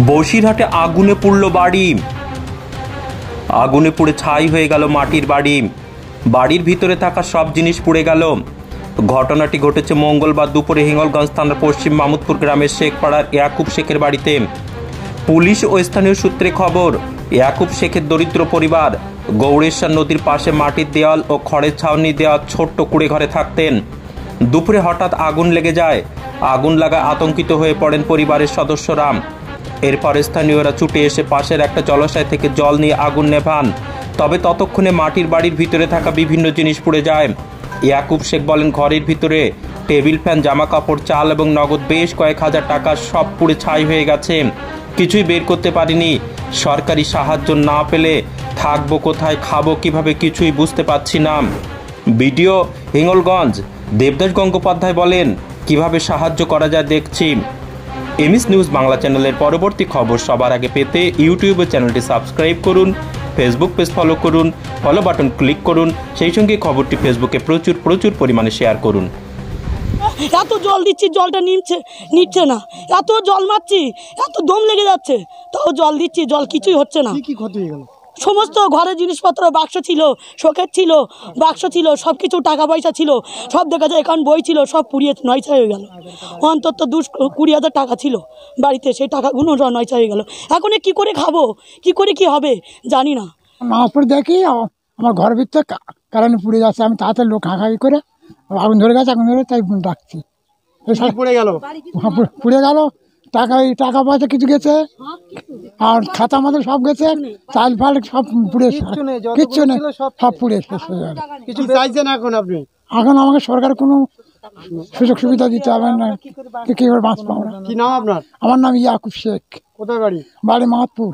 বসিরহাটে আগুনে পুড়ল বাড়ি। আগুনে পুড়ে ছাই হয়ে গেল মাটির বাড়ি। বাড়ির ভিতরে থাকা সব জিনিস পুড়ে গেল। ঘটনাটি ঘটেছে মঙ্গলবার দুপুরে হিঙ্গলগঞ্জ থানার পশ্চিম মামুদপুর গ্রামের শেখপাড়ার ইয়াকুব শেখের বাড়িতে। পুলিশ ও স্থানীয় সূত্রে খবর, ইয়াকুব শেখের দরিদ্র পরিবার। গৌড়েশ্বর নদীর পাশে মাটির দেওয়াল ও খড়ের ছাউনি দেওয়া ছোট্ট কুড়ে ঘরে থাকতেন। দুপুরে হঠাৎ আগুন লেগে যায়। আগুন লাগায় আতঙ্কিত হয়ে পড়েন পরিবারের সদস্যরা। এরপর স্থানীয়রা ছুটে এসে পাশের একটা জলাশয় থেকে জল নিয়ে আগুন নেভান। তবে ততক্ষণে মাটির বাড়ির ভিতরে থাকা বিভিন্ন জিনিস পুড়ে যায়। ইয়াকুব শেখ বলেন, ঘরের ভিতরে টেবিল ফ্যান, জামা কাপড়, চাল এবং নগদ বেশ কয়েক হাজার টাকা সব পুড়ে ছাই হয়ে গেছে। কিছুই বের করতে পারিনি। সরকারি সাহায্য না পেলে থাকবো কোথায়, খাবো কিভাবে কিছুই বুঝতে পারছি না। ভিডিও হিঙ্গলগঞ্জ। দেবদাস গঙ্গোপাধ্যায় বলেন, কিভাবে সাহায্য করা যায় দেখছি। এমএস নিউজ বাংলা চ্যানেলের পরবর্তী খবর সবার আগে পেতে ইউটিউবে চ্যানেলটি সাবস্ক্রাইব করুন, ফেসবুক পেজ ফলো করুন, ফলো বাটন ক্লিক করুন, সেই সঙ্গে খবরটি ফেসবুকে প্রচুর পরিমাণে শেয়ার করুন। এত জল দিচ্ছি, জলটা নিচ্ছে না। এত জল মারছি, এত দম লেগে যাচ্ছে, তাও জল দিচ্ছি, জল কিছুই হচ্ছে না। কি ক্ষতি হয়ে গেল? সমস্ত ঘরের জিনিসপত্র, বাক্স ছিল, শোকের ছিল, বাক্স ছিল, সব কিছু টাকা পয়সা ছিল, সব দেখা যায় এখন বই ছিল, সব পুড়িয়ে নয়ছা হয়ে গেল। অন্তত 20,000 টাকা ছিল বাড়িতে, সেই টাকাগুলো নয়ছা হয়ে গেল। এখন কি করে খাবো, কি করে কি হবে জানি না। নামাজ পড়ে দেখি আমার ঘরের ভিতরে কারেন্ট পুড়ে যাচ্ছে। আমি তাড়াতাড়ি লোক হাঁকাহাঁকি করে আগুন ধরে গেছে, আগুন ধরে তাই ডাকছি। পুড়ে গেল, পুড়ে গেল। টাকা পয়সা কিছু গেছে, আর খাতা মাথা সব গেছে, চাল ফাল সব পুড়ে, কিচ্ছু নেই, সব পুড়ে শেষ হয়ে গেল। কিছু চাইছেন এখন আপনি? এখন আমাকে সরকার কোনো সুযোগ সুবিধা দিতে হবে না, কি করে বাঁচ পাবো না। কি নাম আপনার? আমার নাম ইয়াকুব শেখ। কোথায় বাড়ি? বাড়ি মাহাতপুর।